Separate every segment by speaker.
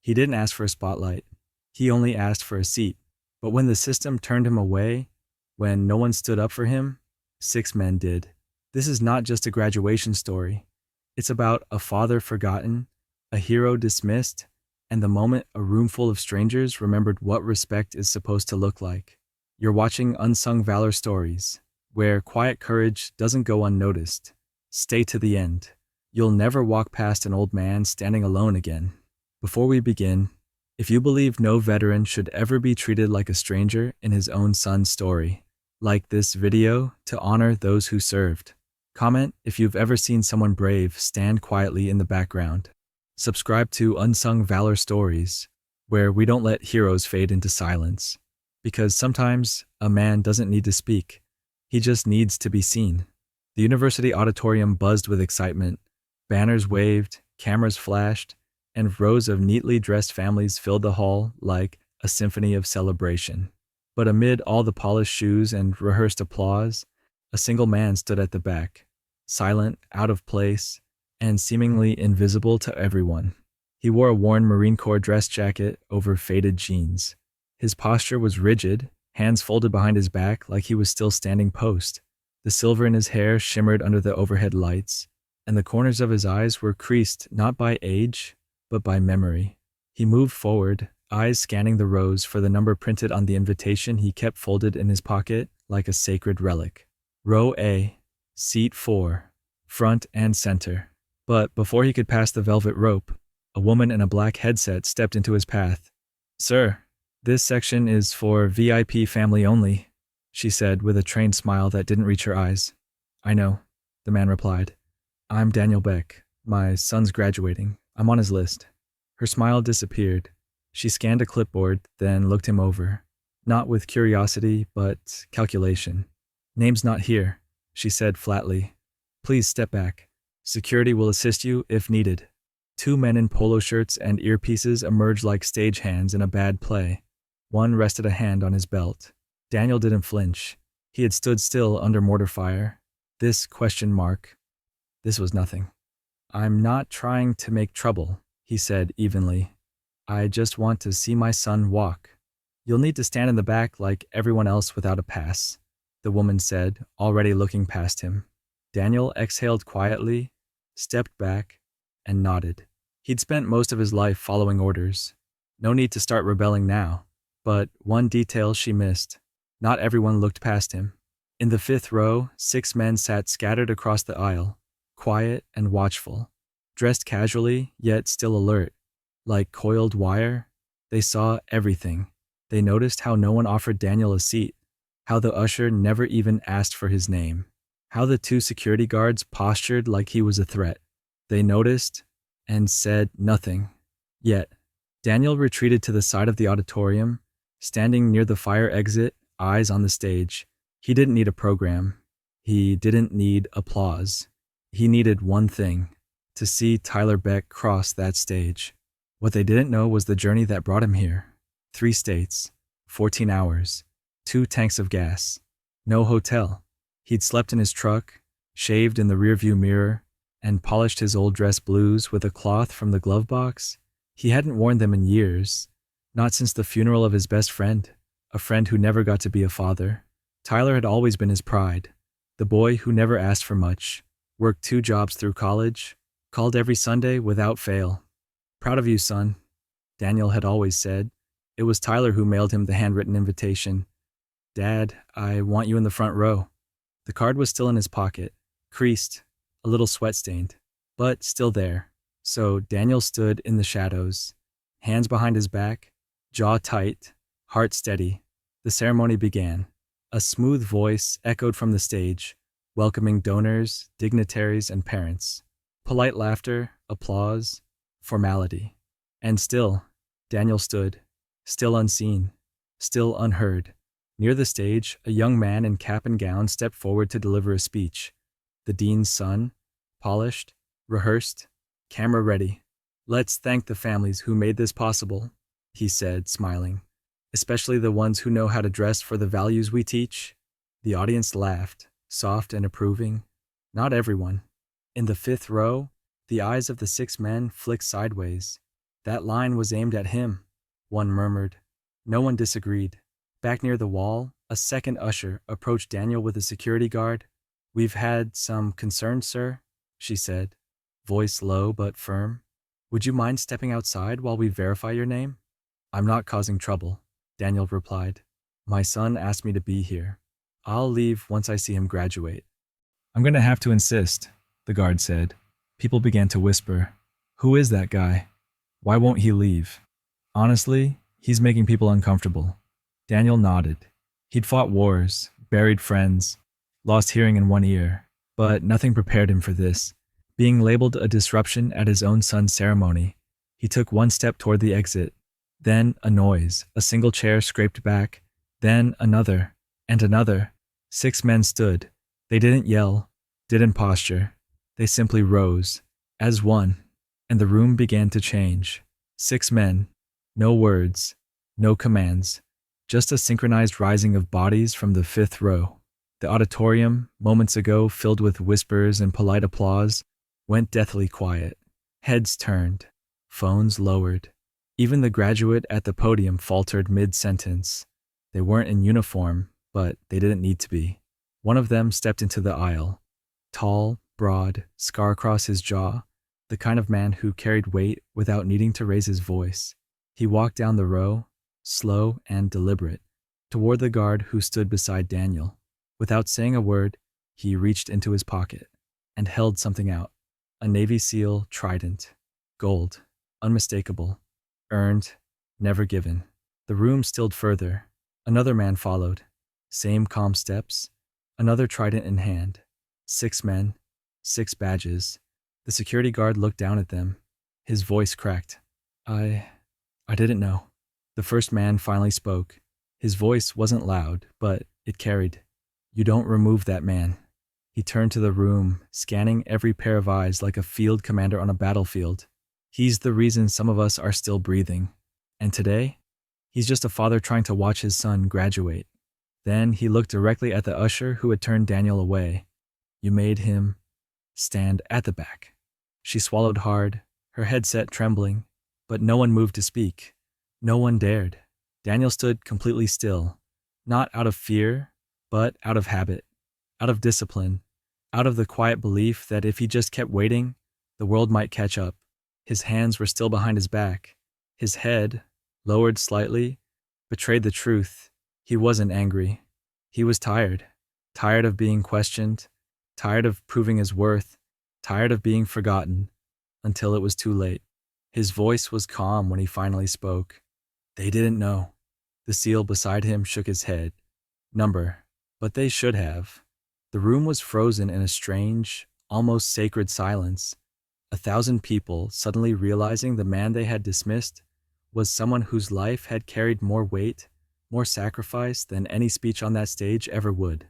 Speaker 1: He didn't ask for a spotlight. He only asked for a seat. But when the system turned him away, when no one stood up for him, 6 men did. This is not just a graduation story. It's about a father forgotten, a hero dismissed, and the moment a room full of strangers remembered what respect is supposed to look like. You're watching Unsung Valor stories, where quiet courage doesn't go unnoticed. Stay to the end. You'll never walk past an old man standing alone again. Before we begin, if you believe no veteran should ever be treated like a stranger in his own son's story, like this video to honor those who served. Comment if you've ever seen someone brave stand quietly in the background. Subscribe to Unsung Valor Stories, where we don't let heroes fade into silence. Because sometimes a man doesn't need to speak. He just needs to be seen. The university auditorium buzzed with excitement. Banners waved, cameras flashed, and rows of neatly dressed families filled the hall like a symphony of celebration. But amid all the polished shoes and rehearsed applause, a single man stood at the back, silent, out of place, and seemingly invisible to everyone. He wore a worn Marine Corps dress jacket over faded jeans. His posture was rigid, hands folded behind his back like he was still standing post. The silver in his hair shimmered under the overhead lights, and the corners of his eyes were creased not by age, but by memory. He moved forward, eyes scanning the rows for the number printed on the invitation he kept folded in his pocket like a sacred relic. Row A, seat 4, front and center. But before he could pass the velvet rope, a woman in a black headset stepped into his path. "Sir, this section is for VIP family only," she said with a trained smile that didn't reach her eyes. "I know," the man replied. "I'm Daniel Beck. My son's graduating. I'm on his list." Her smile disappeared. She scanned a clipboard, then looked him over. Not with curiosity, but calculation. "Name's not here," she said flatly. "Please step back. Security will assist you if needed." 2 men in polo shirts and earpieces emerged like stagehands in a bad play. One rested a hand on his belt. Daniel didn't flinch. He had stood still under mortar fire. This question mark. This was nothing. "I'm not trying to make trouble," he said evenly. "I just want to see my son walk." "You'll need to stand in the back like everyone else without a pass," the woman said, already looking past him. Daniel exhaled quietly, stepped back, and nodded. He'd spent most of his life following orders. No need to start rebelling now. But one detail she missed. Not everyone looked past him. In the 5th row, 6 men sat scattered across the aisle, quiet and watchful. Dressed casually, yet still alert. Like coiled wire, they saw everything. They noticed how no one offered Daniel a seat, how the usher never even asked for his name, how the 2 security guards postured like he was a threat. They noticed and said nothing. Yet, Daniel retreated to the side of the auditorium, standing near the fire exit, eyes on the stage. He didn't need a program. He didn't need applause. He needed one thing: to see Tyler Beck cross that stage. What they didn't know was the journey that brought him here. 3 states, 14 hours, 2 tanks of gas, no hotel. He'd slept in his truck, shaved in the rearview mirror, and polished his old dress blues with a cloth from the glove box. He hadn't worn them in years, not since the funeral of his best friend, a friend who never got to be a father. Tyler had always been his pride, the boy who never asked for much, worked 2 jobs through college, called every Sunday without fail. "Proud of you, son," Daniel had always said. It was Tyler who mailed him the handwritten invitation. "Dad, I want you in the front row." The card was still in his pocket, creased, a little sweat-stained, but still there. So Daniel stood in the shadows, hands behind his back, jaw tight, heart steady. The ceremony began. A smooth voice echoed from the stage, welcoming donors, dignitaries, and parents. Polite laughter, applause, formality. And still, Daniel stood, still unseen, still unheard. Near the stage, a young man in cap and gown stepped forward to deliver a speech. The dean's son, polished, rehearsed, camera ready. "Let's thank the families who made this possible," he said, smiling. "Especially the ones who know how to dress for the values we teach." The audience laughed, soft and approving. Not everyone. In the 5th row, the eyes of the 6 men flicked sideways. That line was aimed at him, one murmured. No one disagreed. Back near the wall, a second usher approached Daniel with a security guard. "We've had some concerns, sir," she said, voice low but firm. "Would you mind stepping outside while we verify your name?" "I'm not causing trouble," Daniel replied. "My son asked me to be here. I'll leave once I see him graduate." "I'm going to have to insist," the guard said. People began to whisper, "Who is that guy? Why won't he leave?" "Honestly, he's making people uncomfortable." Daniel nodded. He'd fought wars, buried friends, lost hearing in one ear, but nothing prepared him for this. Being labeled a disruption at his own son's ceremony, he took one step toward the exit. Then a noise, a single chair scraped back, then another, and another. 6 men stood. They didn't yell, didn't posture. They simply rose, as one, and the room began to change. 6 men, no words, no commands, just a synchronized rising of bodies from the 5th row. The auditorium, moments ago filled with whispers and polite applause, went deathly quiet. Heads turned, phones lowered. Even the graduate at the podium faltered mid-sentence. They weren't in uniform, but they didn't need to be. One of them stepped into the aisle. Tall, broad, scar across his jaw, the kind of man who carried weight without needing to raise his voice. He walked down the row, slow and deliberate, toward the guard who stood beside Daniel. Without saying a word, he reached into his pocket and held something out. A Navy SEAL trident. Gold. Unmistakable. Earned. Never given. The room stilled further. Another man followed. Same calm steps. Another trident in hand. 6 men. 6 badges. The security guard looked down at them. His voice cracked. I didn't know." The first man finally spoke. His voice wasn't loud, but it carried. "You don't remove that man." He turned to the room, scanning every pair of eyes like a field commander on a battlefield. "He's the reason some of us are still breathing. And today, he's just a father trying to watch his son graduate." Then he looked directly at the usher who had turned Daniel away. "You made him stand at the back." She swallowed hard, her head set trembling, but no one moved to speak. No one dared. Daniel stood completely still, not out of fear, but out of habit, out of discipline, out of the quiet belief that if he just kept waiting, the world might catch up. His hands were still behind his back. His head, lowered slightly, betrayed the truth. He wasn't angry. He was tired. Tired of being questioned, tired of proving his worth, tired of being forgotten, until it was too late. His voice was calm when he finally spoke. "They didn't know." The SEAL beside him shook his head. "Number, but they should have." The room was frozen in a strange, almost sacred silence. 1,000 people suddenly realizing the man they had dismissed was someone whose life had carried more weight, more sacrifice than any speech on that stage ever would.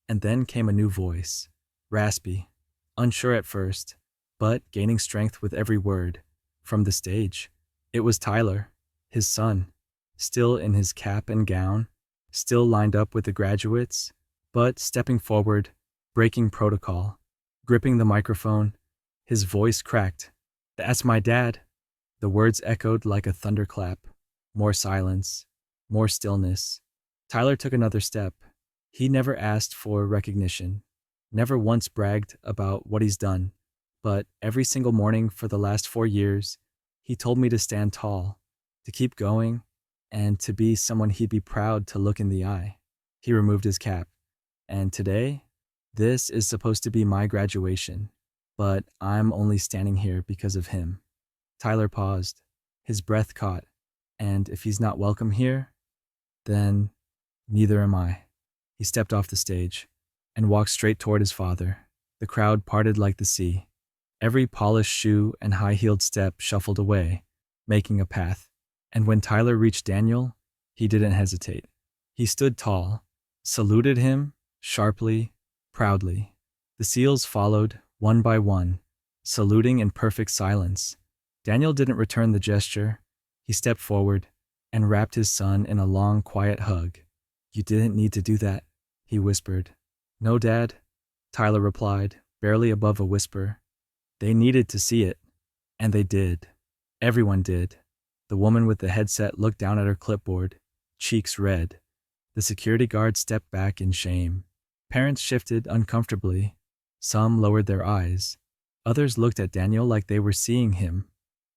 Speaker 1: And then came a new voice, raspy, unsure at first, but gaining strength with every word. From the stage, it was Tyler, his son, still in his cap and gown, still lined up with the graduates, but stepping forward, breaking protocol, gripping the microphone. His voice cracked. "That's my dad." The words echoed like a thunderclap. More silence, more stillness. Tyler took another step. He never asked for recognition, never once bragged about what he's done, but every single morning for the last 4 years, he told me to stand tall, to keep going, and to be someone he'd be proud to look in the eye. He removed his cap. "And today, this is supposed to be my graduation, but I'm only standing here because of him." Tyler paused. His breath caught. "And if he's not welcome here, then neither am I." He stepped off the stage and walked straight toward his father. The crowd parted like the sea. Every polished shoe and high-heeled step shuffled away, making a path. And when Tyler reached Daniel, he didn't hesitate. He stood tall, saluted him, sharply, proudly. The SEALs followed, one by one, saluting in perfect silence. Daniel didn't return the gesture. He stepped forward and wrapped his son in a long, quiet hug. "You didn't need to do that," he whispered. "No, Dad," Tyler replied, barely above a whisper. "They needed to see it." And they did. Everyone did. The woman with the headset looked down at her clipboard, cheeks red. The security guard stepped back in shame. Parents shifted uncomfortably. Some lowered their eyes. Others looked at Daniel like they were seeing him,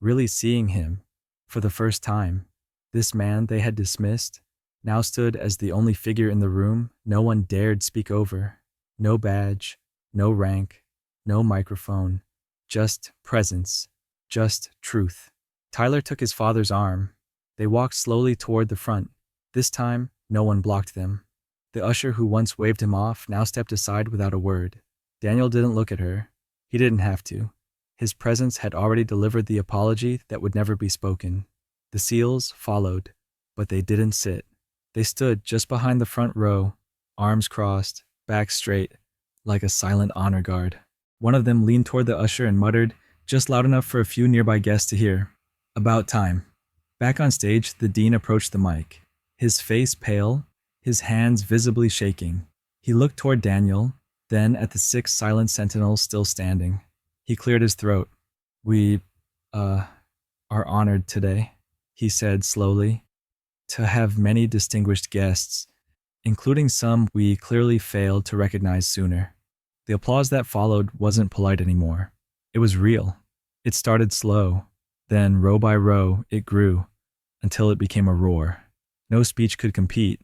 Speaker 1: really seeing him, for the first time. This man they had dismissed now stood as the only figure in the room no one dared speak over. No badge, no rank, no microphone, just presence, just truth. Tyler took his father's arm. They walked slowly toward the front. This time, no one blocked them. The usher who once waved him off now stepped aside without a word. Daniel didn't look at her. He didn't have to. His presence had already delivered the apology that would never be spoken. The SEALs followed, but they didn't sit. They stood just behind the front row, arms crossed, back straight, like a silent honor guard. One of them leaned toward the usher and muttered, just loud enough for a few nearby guests to hear, "About time." Back on stage, the dean approached the mic, his face pale, his hands visibly shaking. He looked toward Daniel, then at the 6 silent sentinels still standing. He cleared his throat. "We, are honored today," he said slowly, "to have many distinguished guests, including some we clearly failed to recognize sooner." The applause that followed wasn't polite anymore. It was real. It started slow, then row by row it grew, until it became a roar. No speech could compete,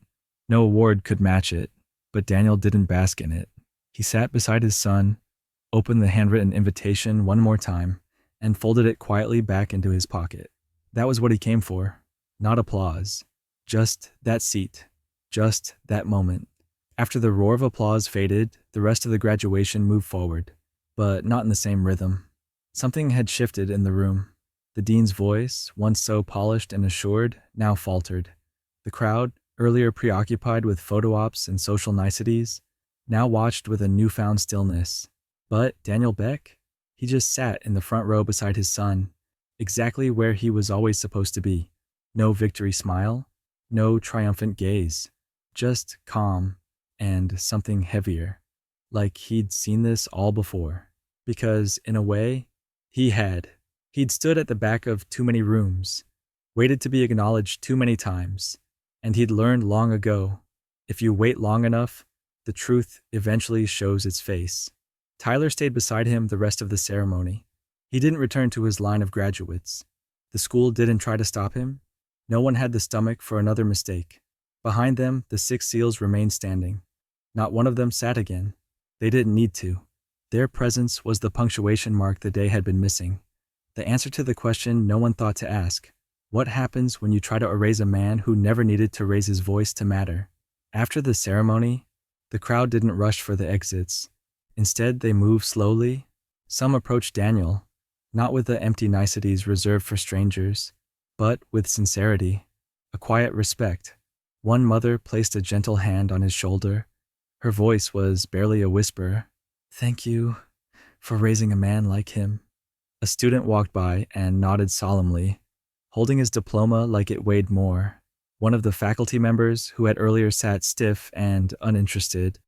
Speaker 1: no award could match it, but Daniel didn't bask in it. He sat beside his son, opened the handwritten invitation one more time, and folded it quietly back into his pocket. That was what he came for. Not applause. Just that seat. Just that moment. After the roar of applause faded, the rest of the graduation moved forward, but not in the same rhythm. Something had shifted in the room. The dean's voice, once so polished and assured, now faltered. The crowd, earlier preoccupied with photo ops and social niceties, now watched with a newfound stillness. But Daniel Beck? He just sat in the front row beside his son, exactly where he was always supposed to be. No victory smile, no triumphant gaze, just calm and something heavier, like he'd seen this all before. Because, in a way, he had. He'd stood at the back of too many rooms, waited to be acknowledged too many times, and he'd learned long ago, if you wait long enough, the truth eventually shows its face. Tyler stayed beside him the rest of the ceremony. He didn't return to his line of graduates. The school didn't try to stop him. No one had the stomach for another mistake. Behind them, the 6 SEALs remained standing. Not one of them sat again. They didn't need to. Their presence was the punctuation mark the day had been missing. The answer to the question no one thought to ask. What happens when you try to erase a man who never needed to raise his voice to matter? After the ceremony, the crowd didn't rush for the exits. Instead, they moved slowly. Some approached Daniel, not with the empty niceties reserved for strangers, but with sincerity, a quiet respect. One mother placed a gentle hand on his shoulder. Her voice was barely a whisper. "Thank you for raising a man like him." A student walked by and nodded solemnly, holding his diploma like it weighed more. One of the faculty members, who had earlier sat stiff and uninterested,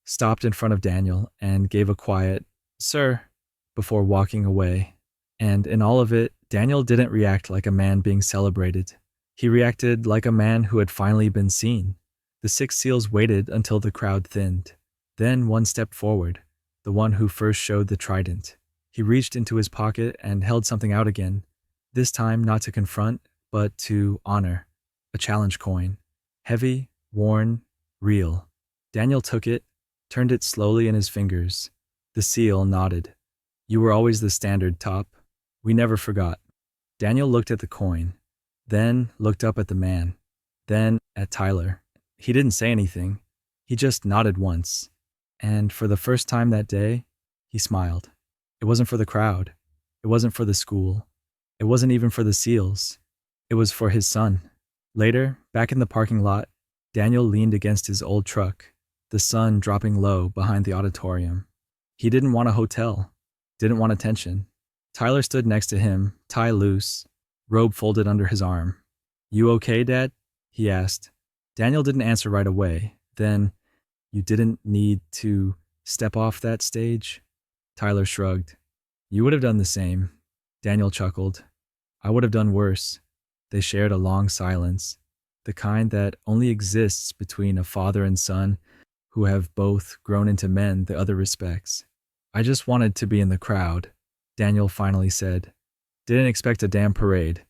Speaker 1: stopped in front of Daniel and gave a quiet, "Sir," before walking away. And in all of it, Daniel didn't react like a man being celebrated. He reacted like a man who had finally been seen. The 6 SEALs waited until the crowd thinned. Then one stepped forward, the one who first showed the trident. He reached into his pocket and held something out again, this time not to confront, but to honor. A challenge coin. Heavy, worn, real. Daniel took it, turned it slowly in his fingers. The SEAL nodded. "You were always the standard, Top. We never forgot." Daniel looked at the coin, then looked up at the man, then at Tyler. He didn't say anything. He just nodded once. And for the first time that day, he smiled. It wasn't for the crowd. It wasn't for the school. It wasn't even for the SEALs. It was for his son. Later, back in the parking lot, Daniel leaned against his old truck, the sun dropping low behind the auditorium. He didn't want a hotel, didn't want attention. Tyler stood next to him, tie loose, robe folded under his arm. "You okay, Dad?" he asked. Daniel didn't answer right away. Then, "You didn't need to step off that stage?" Tyler shrugged. "You would have done the same." Daniel chuckled. "I would have done worse." They shared a long silence, the kind that only exists between a father and son who have both grown into men the other respects. I just wanted to be in the crowd, Daniel finally said. Didn't expect a damn parade.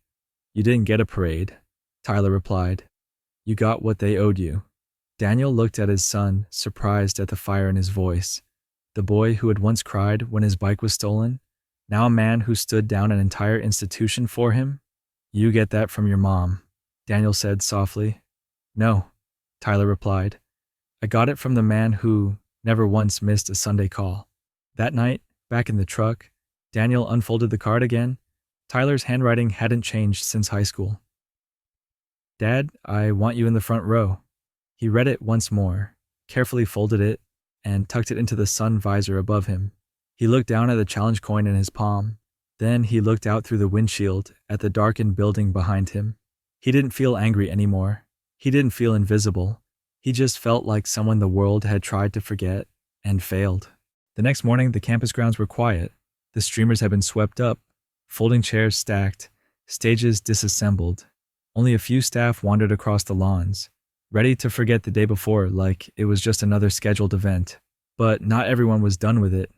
Speaker 1: You didn't get a parade, Tyler replied. You got what they owed you. Daniel looked at his son, surprised at the fire in his voice. The boy who had once cried when his bike was stolen, now a man who stood down an entire institution for him? You get that from your mom, Daniel said softly. No, Tyler replied. I got it from the man who never once missed a Sunday call. That night, back in the truck, Daniel unfolded the card again. Tyler's handwriting hadn't changed since high school. Dad, I want you in the front row. He read it once more, carefully folded it, and tucked it into the sun visor above him. He looked down at the challenge coin in his palm. Then he looked out through the windshield at the darkened building behind him. He didn't feel angry anymore. He didn't feel invisible. He just felt like someone the world had tried to forget and failed. The next morning, the campus grounds were quiet. The streamers had been swept up, folding chairs stacked, stages disassembled. Only a few staff wandered across the lawns, ready to forget the day before like it was just another scheduled event. But not everyone was done with it.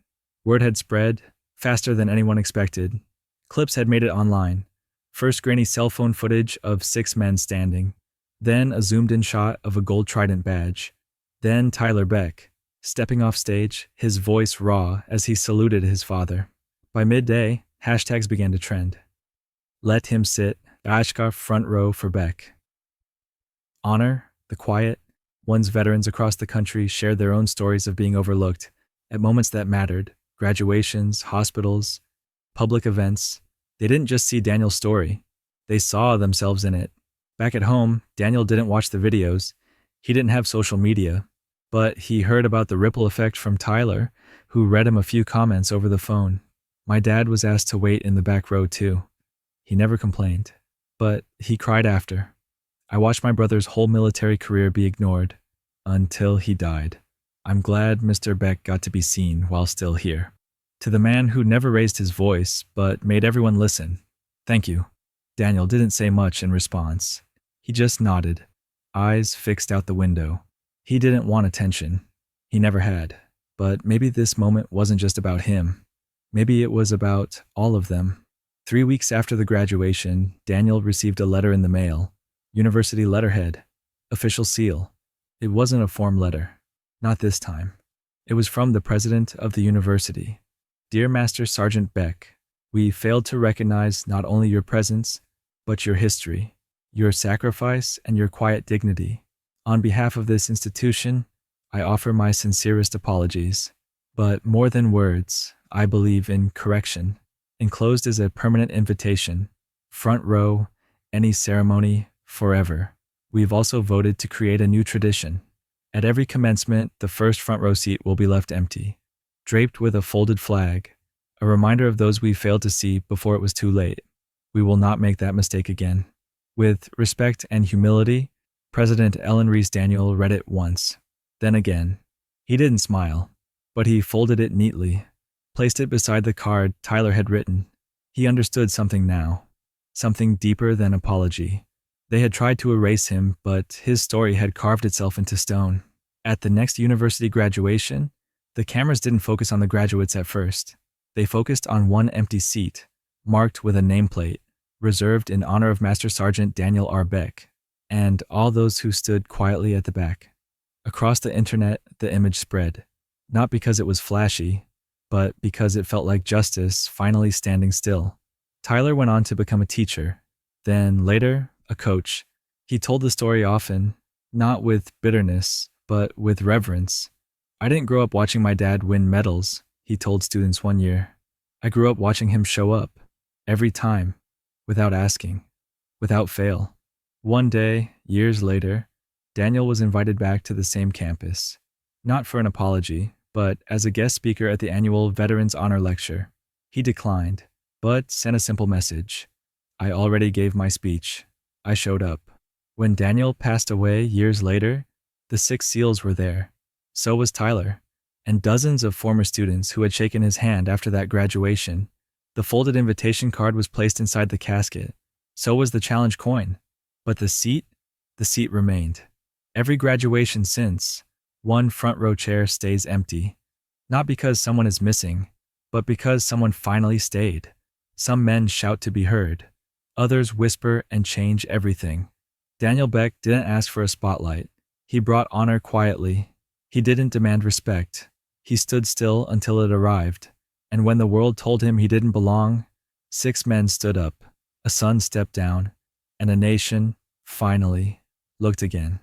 Speaker 1: Word had spread, faster than anyone expected. Clips had made it online. First grainy cell phone footage of 6 men standing. Then a zoomed-in shot of a gold trident badge. Then Tyler Beck, stepping off stage, his voice raw as he saluted his father. By midday, hashtags began to trend. Let him sit, Ashka front row for Beck. Honor, the quiet, one's veterans across the country shared their own stories of being overlooked at moments that mattered, graduations, hospitals, public events. They didn't just see Daniel's story. They saw themselves in it. Back at home, Daniel didn't watch the videos. He didn't have social media. But he heard about the ripple effect from Tyler, who read him a few comments over the phone. My dad was asked to wait in the back row too. He never complained. But he cried after. I watched my brother's whole military career be ignored. Until he died. I'm glad Mr. Beck got to be seen while still here. To the man who never raised his voice, but made everyone listen. Thank you. Daniel didn't say much in response. He just nodded, eyes fixed out the window. He didn't want attention. He never had. But maybe this moment wasn't just about him. Maybe it was about all of them. 3 weeks after the graduation, Daniel received a letter in the mail. University letterhead. Official seal. It wasn't a form letter. Not this time. It was from the president of the university. Dear Master Sergeant Beck, we failed to recognize not only your presence, but your history, your sacrifice, and your quiet dignity. On behalf of this institution, I offer my sincerest apologies. But more than words, I believe in correction. Enclosed is a permanent invitation. Front row, any ceremony, forever. We've also voted to create a new tradition. At every commencement, the first front row seat will be left empty, draped with a folded flag, a reminder of those we failed to see before it was too late. We will not make that mistake again. With respect and humility, President Ellen Reese Daniel read it once, then again. He didn't smile, but he folded it neatly, placed it beside the card Tyler had written. He understood something now, something deeper than apology. They had tried to erase him, but his story had carved itself into stone. At the next university graduation, the cameras didn't focus on the graduates at first. They focused on one empty seat, marked with a nameplate, reserved in honor of Master Sergeant Daniel R. Beck, and all those who stood quietly at the back. Across the internet, the image spread, not because it was flashy, but because it felt like justice finally standing still. Tyler went on to become a teacher, then later, a coach. He told the story often, not with bitterness, but with reverence. I didn't grow up watching my dad win medals, he told students one year. I grew up watching him show up, every time, without asking, without fail. One day, years later, Daniel was invited back to the same campus, not for an apology, but as a guest speaker at the annual Veterans Honor Lecture. He declined, but sent a simple message. I already gave my speech. I showed up. When Daniel passed away years later, the 6 seals were there. So was Tyler, and dozens of former students who had shaken his hand after that graduation. The folded invitation card was placed inside the casket, So was the challenge coin. But the seat remained. Every graduation since, one front row chair stays empty. Not because someone is missing, but because someone finally stayed. Some men shout to be heard. Others whisper and change everything. Daniel Beck didn't ask for a spotlight. He brought honor quietly. He didn't demand respect. He stood still until it arrived. And when the world told him he didn't belong, 6 men stood up. A son stepped down, and a nation, finally, looked again.